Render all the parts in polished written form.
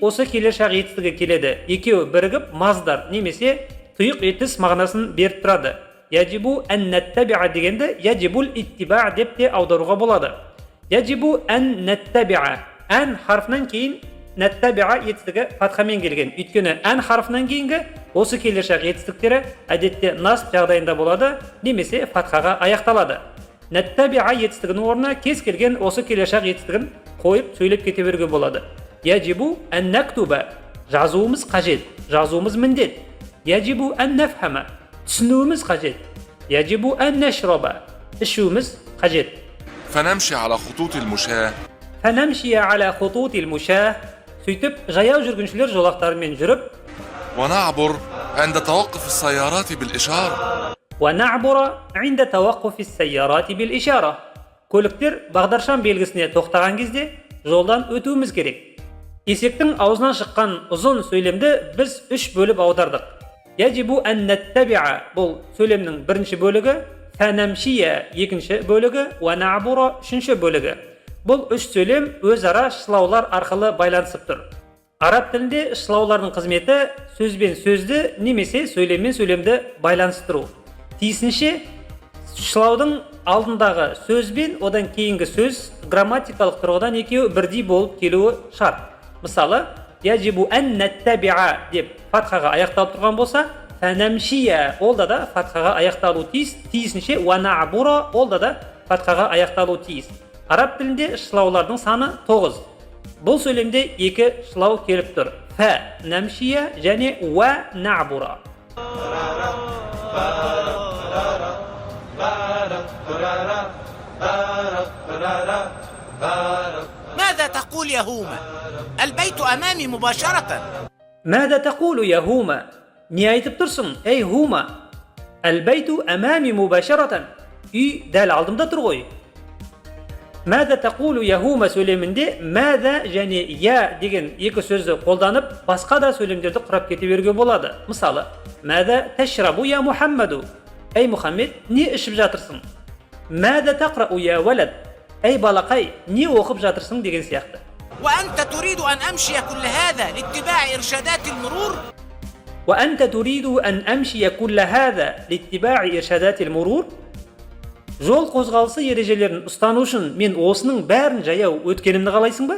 осы келешек етістігі келеді. Екеуі бірігіп маздар немесе тұйық етіс мағынасын беріп тұрады. Яджибу ән нәттәбиға дегенді яджибул иттибаа деп те аударуға болады. Яджибу ән нәттәбиға. Ән харфынан кейін нәттәбиға етістігі фатхамен келген. Өйткені ән харфынан кейінгі осы келешек етістіктері әдетте насб жағдайында болады, немесе фатхаға аяқталады. Нәттәбиға етістігінің орнына кез келген осы келешек етістігін қойып сөйлеп кете беруге болады. Яджибу ән нәктуба. Жазуымыз қажет, жазуымыз міндет. Яджибу ән нәфхама. Түсінуіміз қажет. Яджибу ән нәшраба. Ішуіміз қажет. فنمشي على خطوط المشاة. فنمشي على خطوط المشاة. Сөйтіп, жаяу жүргіншілер жолақтарымен жүріп, ونعبر عند توقف السيارات بالإشارة. ونعبر عند توقف السيارات بالإشارة. Көліктер бағдаршам белгісіне тоқтаған кезде жолдан өтуіміз керек. Есектің аузынан шыққан ұзын сөйлемді біз үш бөліп аудардық. Яджибу ән нәттәбиға бұл сөйлемнің бірінші бөлігі, фәнәмшия екінші бөлігі, уанабура үшінші бөлігі. Бұл үш сөйлем өзара шылаулар арқылы байланысып тұр. Араб тілінде шылаулардың қызметі сөзбен сөзді немесе сөйлеммен сөйлемді байланыстыру. Тиісінше шылаудың алдындағы сөзбен одан кейінгі сөз грамматикалық тұрғыдан екеуі бірдей болып келуі шарт. Мысалы, яджибу ән нәттәбиға деп фатхаға аяқталып тұрған болса, фәнәмшия олда да фатхаға аяқталу тиіс. Тиісінше уанабура олда да фатхаға аяқталу тиіс. Араб тілінде шылаулардың саны 9. Бұл сөйлемде екі шылау келіп тұр. Фә нәмшия және уа набура. ماذا تقول يا هوما؟ البيت أمامي مباشرة. ماذا تقول يا هوما؟ Не айтып тұрсың, ей Хума? Әл-бәйту әмәми мубашарatan. Үй дәл алдымда тұр ғой. Мәдә тақулу я Хума сөйлемінде мәдә және я деген екі сөзді қолданып, басқа да сөйлемдерді құрап кете беруге болады. Мысалы, мәдә тәшрабу я Мухаммаду. Ей Мухаммед, не ішіп жатырсың? Мәдә тақрау я валад. Ей балақай, не оқып жатырсың деген сияқты. وأنت تريد أن أمشي كل هذا لاتباع إرشادات المرور؟ وأنت تريد أن أمشي كل هذا لاتباع إرشادات المرور؟ Жол қозғалысы ережелерін ұстану үшін мен осының бәрін жаяу өткенімді қалайсың ба?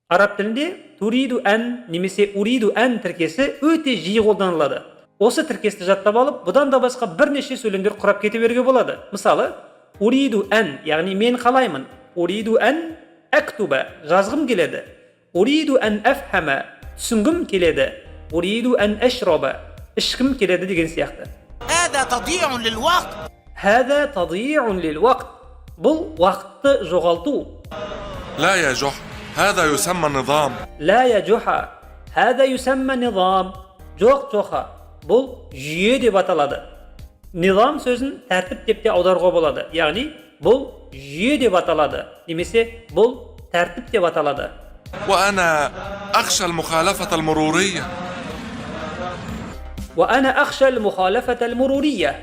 Араб тілінде туриду ән немесе уриду ән тіркесі өте жиі қолданылады. Осы тіркесті жаттап алып, бұдан да басқа бірнеше сөйлемдер құрап кете беруге болады. Мысалы, уриду ән, яғни мен қалаймын. Уриду ән әктуба, жазғым келеді. Уриду ән әфхама, түсінгім келеді. Уриду ән әшраба, ішкім келеді деген сияқты. هذا تضييع للوقت. هذا تضييع للوقت. бұл уақытты жоғалту. لا يا جح، هذا يسمى نظام. لا يا جحا، هذا يسمى نظام. жоқ жоха, бұл жүйе деп аталады. Низам сөзін тәртіп деп те аударуға болады. Яғни бұл жүйе деп аталады, немесе бұл тәртіп деп аталады. وأنا أخشى المخالفة المرورية. وأنا أخشى المخالفة المرورية.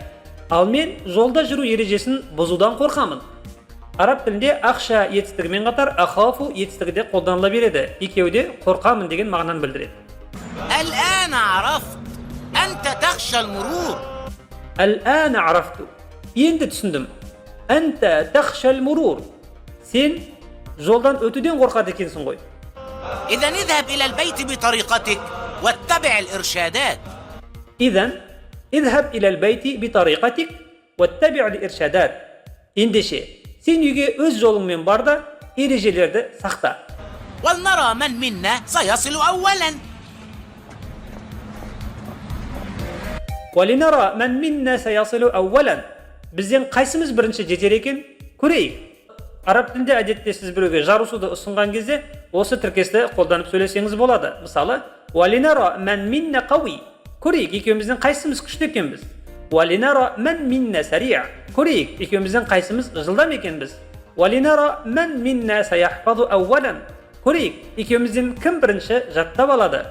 Ал мен жолда жүру ережесін бұзудан қорқамын. Араб тілінде ақша етістігімен қатар ахафу етістігі де қолданыла береді. Екеуі де қорқамын деген мағынаны білдіреді. الآن عرفت. أنت تخشى المرور. الآن عرفت. Енді түсіндім. أنت تخشى المرور. Сен жолдан өтуден қорқады екенсің ғой. إذا اذهب إلى البيت بطريقتك واتبع الإرشادات. إذن اذهب إلى البيت بطريقتك واتبع الإرشادات. Ендеше, сен үйге өз жолыңмен бар да, ережелерді сақта. ولنرى من منا سيصل أولا. ولنرى من منا سيصل أولا. Бізден қайсымыз бірінші жетер екен? Көрейік. Араб тілінде әдетте сіз біреуге жарысуды ұсынған кезде осы тіркесті қолданып сөйлесеңіз болады. Мысалы, ولنرى من منا قوي. Көрейік, екеумізден қайсымыз күшті екенбіз. ولنرى من منا سريع. Көрейік, екеумізден қайсымыз жылдам екенбіз. ولنرى من منا سيحفظ أولا. Көрейік, екеумізден кім бірінші жаттап алады.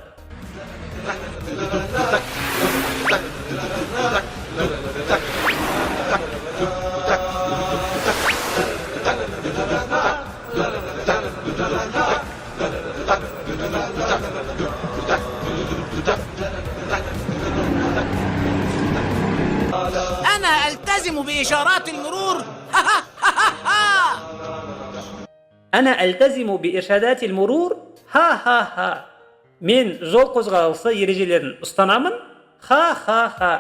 أنا ألتزم بإشارات المرور. أنا ألتزم بإرشادات المرور. ها ها ها. Men jol qozg'alg'isi erejelerini ustanamın. Ha ha ha.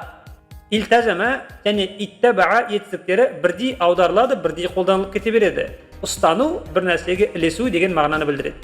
İltazama және ittaba'a yetістіктері бірдей аударылады, бірдей қолданылып кете береді. Ұстану бір нәрсеге ілесу деген мағынаны білдіреді.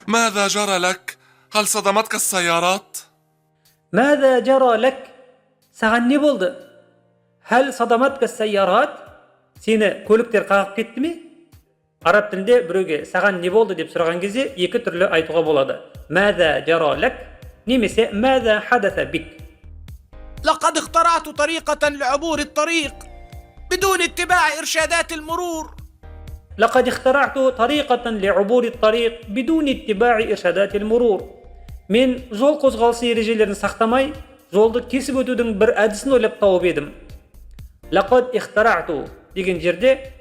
ماذا جرى لك؟ هل صدمتك السيارات؟ ماذا جرى لك? Саған не болды? Hal sadamatka sayyarat? Seni көліктер қағып кетті ме? Араб тілінде біреуге саған не болды деп сұраған кезде екі түрлі айтуға болады. ماذا جرى لك немесе ماذا حدث بك. لقد اخترعت طريقة لعبور الطريق بدون اتباع إرشادات المرور. لقد اخترعت طريقة لعبور الطريق بدون اتباع إرشادات المرور. Мен жол қозғалысы ережелерін сақтамай, жолды кесіп өтудің бір әдісін ойлап тауып едім. لقد اخترعت деген жерде